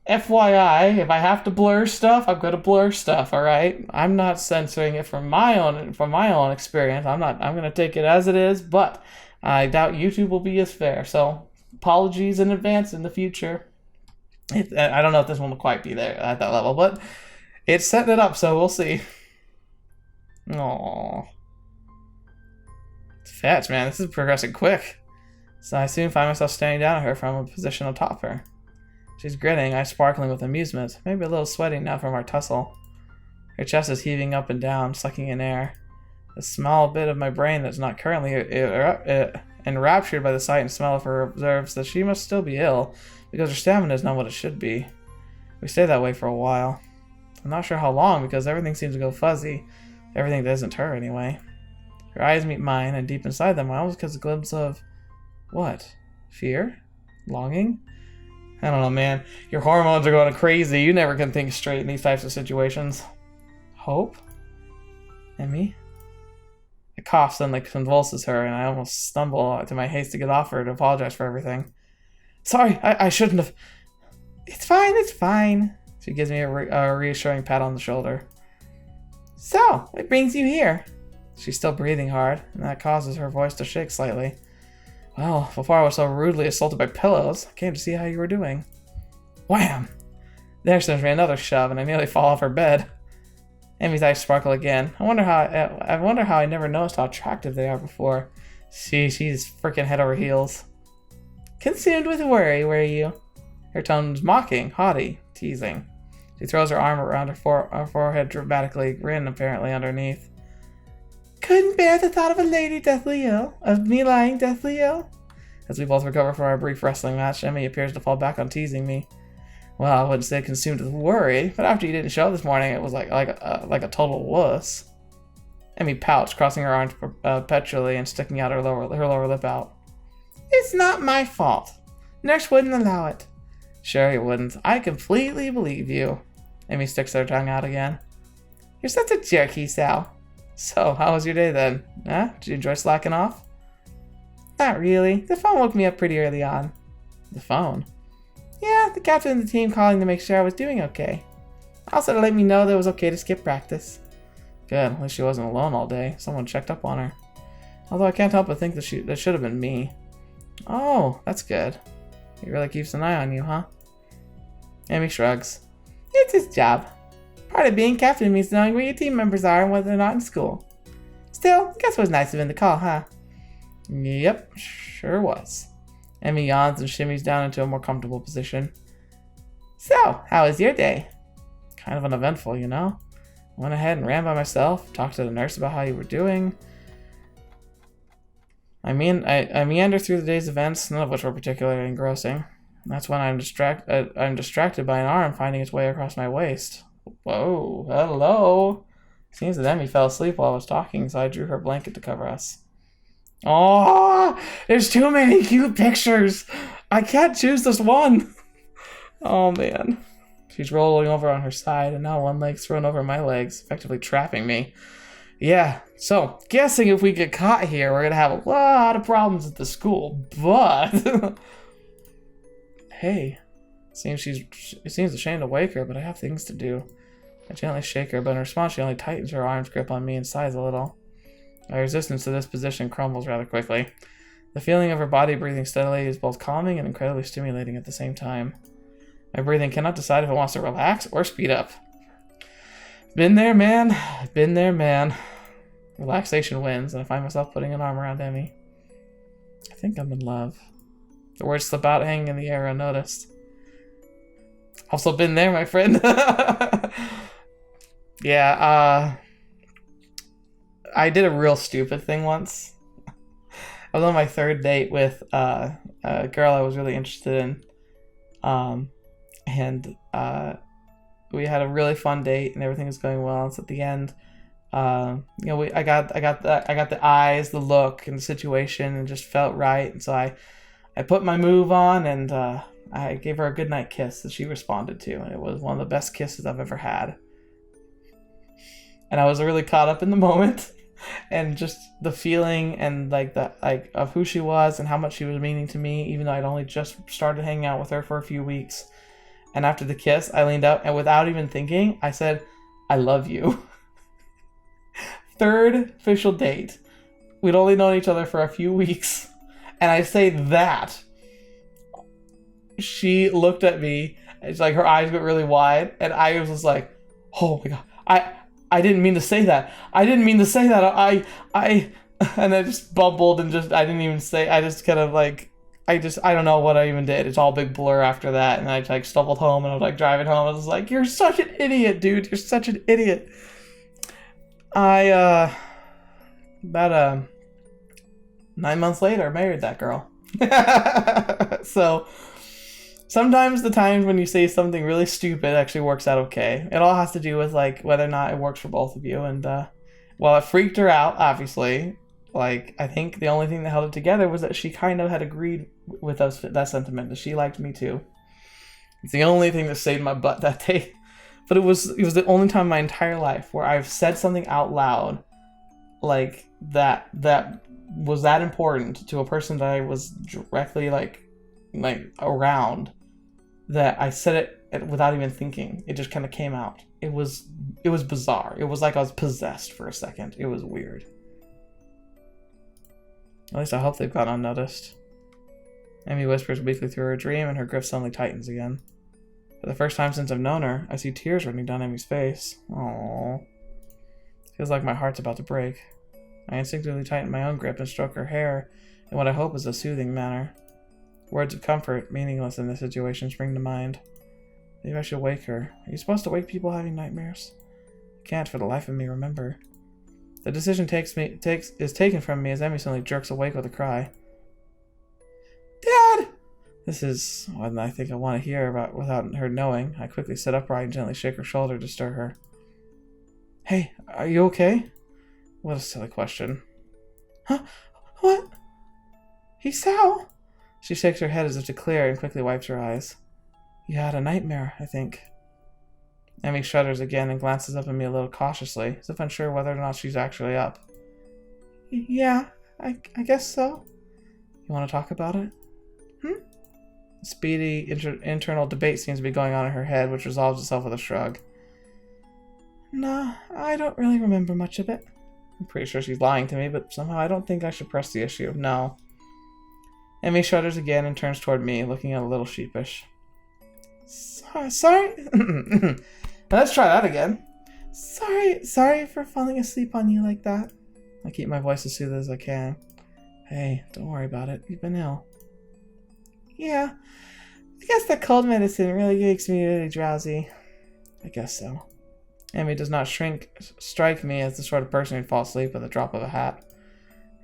FYI, if I have to blur stuff, I'm gonna blur stuff, alright? I'm not censoring it from my own experience. I'm gonna take it as it is, but I doubt YouTube will be as fair. So apologies in advance in the future. I don't know if this one will quite be there at that level, but it's setting it up, so we'll see. Aww. It's fetch, man. This is progressing quick. So I soon find myself staring down at her from a position atop her. She's grinning, eyes sparkling with amusement, maybe a little sweating now from our tussle. Her chest is heaving up and down, sucking in air. The small bit of my brain that's not currently enraptured by the sight and smell of her observes that she must still be ill, because her stamina is not what it should be. We stay that way for a while. I'm not sure how long, because everything seems to go fuzzy. Everything that isn't her, anyway. Her eyes meet mine, and deep inside them I almost catch a glimpse of... what? Fear? Longing? I don't know, man. Your hormones are going crazy. You never can think straight in these types of situations. Hope? Emi? A cough suddenly convulses her, and I almost stumble to my haste to get off her to apologize for everything. Sorry, I shouldn't have... It's fine. She gives me a reassuring pat on the shoulder. So, what brings you here? She's still breathing hard, and that causes her voice to shake slightly. Well, before I was so rudely assaulted by pillows, I came to see how you were doing. Wham! There sends me another shove, and I nearly fall off her bed. Emi's eyes sparkle again. I wonder how I never noticed how attractive they are before. She's freaking head over heels. Consumed with worry, were you? Her tone's mocking, haughty, teasing. She throws her arm around her forehead dramatically, grin apparently underneath. Couldn't bear the thought of a lady deathly ill, of me lying deathly ill. As we both recover from our brief wrestling match, Emi appears to fall back on teasing me. Well, I wouldn't say consumed with worry, but after you didn't show up this morning, it was like a total wuss. Emi pouts, crossing her arms perpetually and sticking out her lower lip out. It's not my fault. Nurse wouldn't allow it. Sure he wouldn't. I completely believe you. Emi sticks her tongue out again. You're such a jerk, Hisao. So, how was your day then? Huh? Did you enjoy slacking off? Not really. The phone woke me up pretty early on. The phone? Yeah, the captain of the team calling to make sure I was doing okay. Also to let me know that it was okay to skip practice. Good, at least she wasn't alone all day. Someone checked up on her. Although I can't help but think that should have been me. Oh, that's good. He really keeps an eye on you, huh? Emi shrugs. It's his job. Part of being captain means knowing where your team members are and whether they're not in school. Still, guess it was nice of him to call, huh? Yep, sure was. Emi yawns and shimmies down into a more comfortable position. So, how was your day? Kind of uneventful, you know? I went ahead and ran by myself, talked to the nurse about how you were doing. I meander through the day's events, none of which were particularly engrossing. That's when I'm distracted by an arm finding its way across my waist. Whoa, hello. Seems that Emi fell asleep while I was talking, so I drew her blanket to cover us. Oh, there's too many cute pictures. I can't choose this one. Oh, man. She's rolling over on her side, and now one leg's thrown over my legs, effectively trapping me. Yeah, so, guessing if we get caught here, we're going to have a lot of problems at the school, but... Hey, it seems ashamed to wake her, but I have things to do. I gently shake her, but in response she only tightens her arms grip on me and sighs a little. My resistance to this position crumbles rather quickly. The feeling of her body breathing steadily is both calming and incredibly stimulating at the same time. My breathing cannot decide if it wants to relax or speed up. Been there, man. Been there, man. Relaxation wins, and I find myself putting an arm around Emi. I think I'm in love. The words slip out, hanging in the air unnoticed. Also been there, my friend. Yeah, I did a real stupid thing once. I was on my third date with a girl I was really interested in. And we had a really fun date and everything was going well. And so at the end, you know, I got the eyes, the look, and the situation, and just felt right. And so I put my move on, and I gave her a goodnight kiss that she responded to, and it was one of the best kisses I've ever had. And I was really caught up in the moment, and just the feeling and of who she was and how much she was meaning to me, even though I'd only just started hanging out with her for a few weeks. And after the kiss, I leaned up, and without even thinking, I said, "I love you." Third official date. We'd only known each other for a few weeks. And I say that. She looked at me. It's like her eyes got really wide. And I was just like, oh my God. I didn't mean to say that. I didn't mean to say that. And I just bubbled and I didn't even say, I just kind of like, I don't know what I even did. It's all a big blur after that. And I like stumbled home and I was like driving home. I was like, you're such an idiot, dude. You're such an idiot. About 9 months later, married that girl. So sometimes the times when you say something really stupid actually works out okay. It all has to do with like whether or not it works for both of you. And while it freaked her out, obviously, like I think the only thing that held it together was that she kind of had agreed with that sentiment, that she liked me too. It's the only thing that saved my butt that day. But it was the only time in my entire life where I've said something out loud like that was that important to a person that I was directly like around, that I said it without even thinking. It just kind of came out. It was bizarre. It was like I was possessed for a second. It was weird. At least I hope they've gone unnoticed. Emi whispers weakly through her dream, and her grip suddenly tightens again. For the first time since I've known her, I see tears running down Emi's face. Aww. Feels like my heart's about to break. I instinctively tighten my own grip and stroke her hair in what I hope is a soothing manner. Words of comfort, meaningless in this situation, spring to mind. Maybe I should wake her. Are you supposed to wake people having nightmares? I can't for the life of me remember. The decision is taken from me as Emi suddenly jerks awake with a cry. Dad! This is what I think I want to hear about without her knowing. I quickly sit upright and gently shake her shoulder to stir her. Hey, are you okay? What a silly question. Huh? What? Hisao? She shakes her head as if to clear and quickly wipes her eyes. You had a nightmare, I think. Emi shudders again and glances up at me a little cautiously, as if unsure whether or not she's actually up. Yeah, I guess so. You want to talk about it? A speedy internal debate seems to be going on in her head, which resolves itself with a shrug. Nah, I don't really remember much of it. I'm pretty sure she's lying to me, but somehow I don't think I should press the issue. No. Emi shudders again and turns toward me, looking a little sheepish. Sorry. Let's try that again. Sorry for falling asleep on you like that. I keep my voice as soothing as I can. Hey, don't worry about it. You've been ill. Yeah, I guess that cold medicine really makes me really drowsy. I guess so. Emi does not strike me as the sort of person who'd fall asleep with a drop of a hat.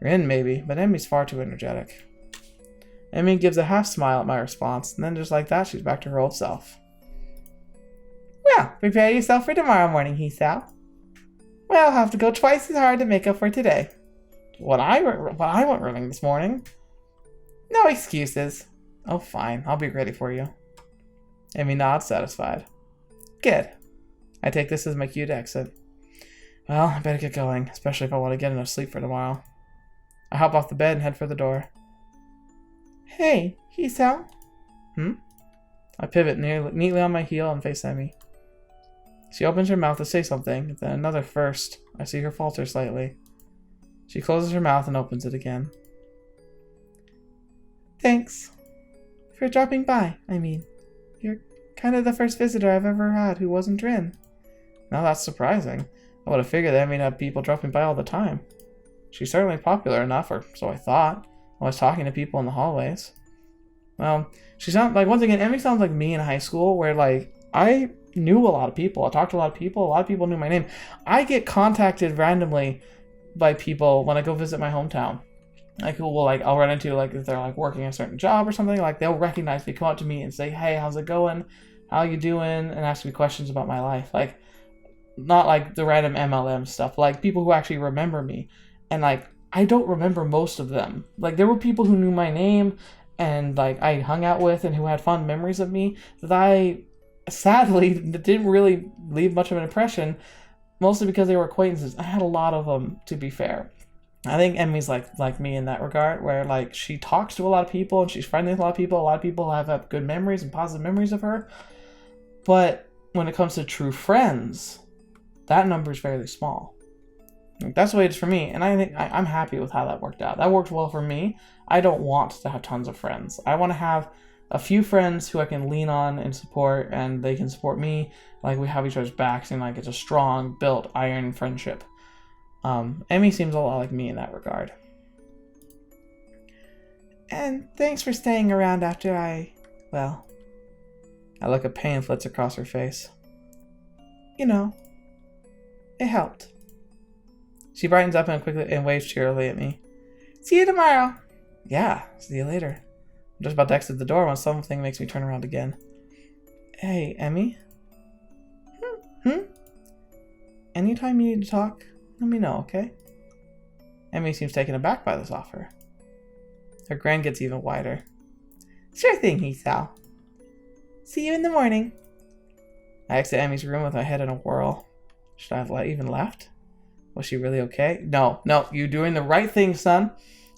Rin, maybe, but Emi's far too energetic. Emi gives a half smile at my response, and then just like that, she's back to her old self. Well, prepare yourself for tomorrow morning, Hisao. Well, I'll have to go twice as hard to make up for today. What I went running this morning? No excuses. Oh, fine. I'll be ready for you. Emi nods, satisfied. Good. I take this as my cue to exit. Well, I better get going, especially if I want to get enough sleep for tomorrow. I hop off the bed and head for the door. Hey, Hisao. I pivot neatly on my heel and face Emi. She opens her mouth to say something, then another first. I see her falter slightly. She closes her mouth and opens it again. Thanks for dropping by, I mean. You're kind of the first visitor I've ever had who wasn't Rin. Now that's surprising. I would have figured that Emi had people dropping by all the time. She's certainly popular enough, or so I thought. I was talking to people in the hallways. Well, she sounds like, once again, Emi sounds like me in high school, where like I knew a lot of people. I talked to a lot of people knew my name. I get contacted randomly by people when I go visit my hometown. Like, who will, like, I'll run into, like, if they're like working a certain job or something, like they'll recognize me, come up to me and say, hey, how's it going? How you doing? And ask me questions about my life. Like, not like the random MLM stuff, like people who actually remember me. And like, I don't remember most of them. Like, there were people who knew my name and like I hung out with and who had fond memories of me that I sadly didn't really leave much of an impression, mostly because they were acquaintances. I had a lot of them, to be fair. I think Emi's like me in that regard, where like she talks to a lot of people and she's friendly with a lot of people. A lot of people have good memories and positive memories of her. But when it comes to true friends, that number is fairly small. That's the way it's for me, and I think I'm happy with how that worked out. That worked well for me. I don't want to have tons of friends. I want to have a few friends who I can lean on and support, and they can support me. Like, we have each other's backs, and like it's a strong, built iron friendship. Emi seems a lot like me in that regard. And thanks for staying around after I look at pain flits across her face. You know, it helped. She brightens up and quickly and waves cheerily at me. See you tomorrow. Yeah, see you later. I'm just about to exit the door when something makes me turn around again. Hey, Emi? Anytime you need to talk, let me know, okay? Emi seems taken aback by this offer. Her grin gets even wider. Sure thing, Hisao. See you in the morning. I exit Emi's room with my head in a whirl. Should I have even left? Was she really okay? No, you're doing the right thing, son.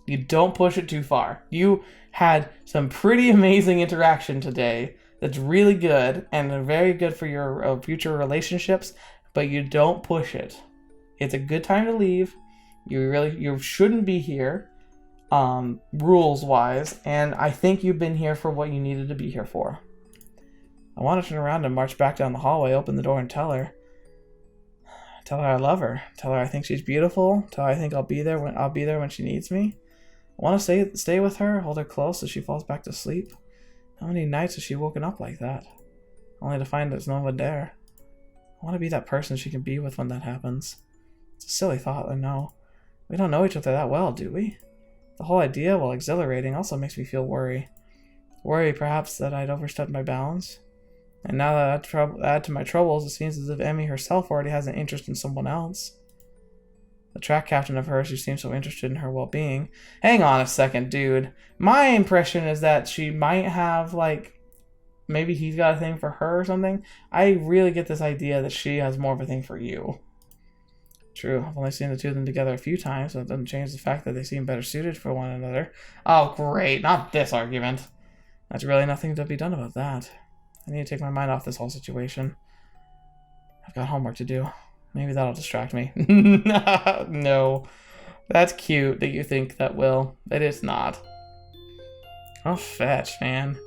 You don't push it too far. You had some pretty amazing interaction today that's really good and very good for your future relationships, but you don't push it. It's a good time to leave. You shouldn't be here, rules-wise, and I think you've been here for what you needed to be here for. I want to turn around and march back down the hallway, open the door, and tell her I love her. Tell her I think she's beautiful. Tell her I think I'll be there when she needs me. I want to stay with her, hold her close as she falls back to sleep. How many nights has she woken up like that? Only to find there's no one there. I want to be that person she can be with when that happens. It's a silly thought, I know. We don't know each other that well, do we? The whole idea, while exhilarating, also makes me feel worry. Worry, perhaps, that I'd overstepped my bounds. And now that I add to my troubles, it seems as if Emi herself already has an interest in someone else. The track captain of hers who seems so interested in her well-being. Hang on a second, dude. My impression is that she might have, like, maybe he's got a thing for her or something. I really get this idea that she has more of a thing for you. True, I've only seen the two of them together a few times, so it doesn't change the fact that they seem better suited for one another. Oh, great. Not this argument. There's really nothing to be done about that. I need to take my mind off this whole situation. I've got homework to do. Maybe that'll distract me. No. That's cute that you think that will. It is not. Oh, fetch, man.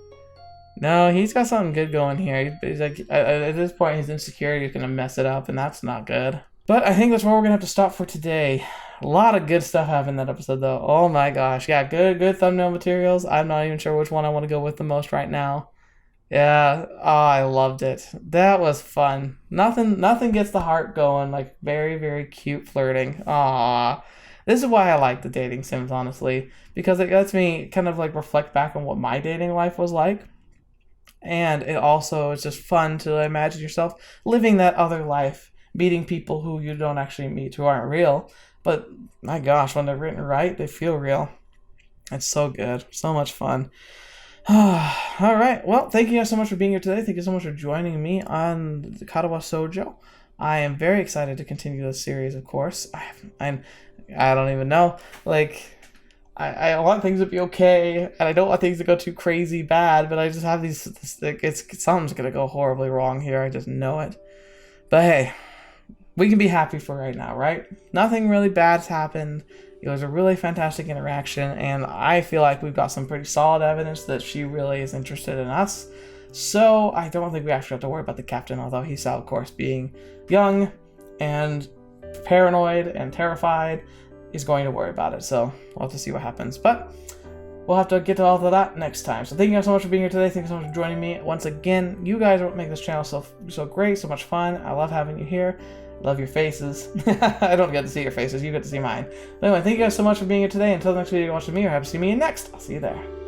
No, he's got something good going here. He's like, at this point, his insecurity is going to mess it up, and that's not good. But I think that's where we're going to have to stop for today. A lot of good stuff happened in that episode, though. Oh my gosh. Yeah, good thumbnail materials. I'm not even sure which one I want to go with the most right now. Yeah, oh, I loved it. That was fun. Nothing gets the heart going like very, very cute flirting. Aww. This is why I like the dating sims, honestly, because it lets me kind of like reflect back on what my dating life was like. And it also is just fun to imagine yourself living that other life, meeting people who you don't actually meet, who aren't real. But my gosh, when they're written right, they feel real. It's so good. So much fun. All right. Well, thank you guys so much for being here today. Thank you so much for joining me on the Katawa Shoujo. I am very excited to continue this series, of course. I don't even know. Like, I want things to be okay, and I don't want things to go too crazy bad, but I just have something's going to go horribly wrong here. I just know it. But hey, we can be happy for right now, right? Nothing really bad's happened. It was a really fantastic interaction, and I feel like we've got some pretty solid evidence that she really is interested in us. So I don't think we actually have to worry about the captain, although Hisao, of course, being young and paranoid and terrified, is going to worry about it. So we'll have to see what happens. But we'll have to get to all of that next time. So thank you guys so much for being here today. Thank you so much for joining me. Once again, you guys are what make this channel so great, so much fun. I love having you here. Love your faces. I don't get to see your faces. You get to see mine. But anyway, thank you guys so much for being here today. Until the next video, you watch me or have to see me next. I'll see you there.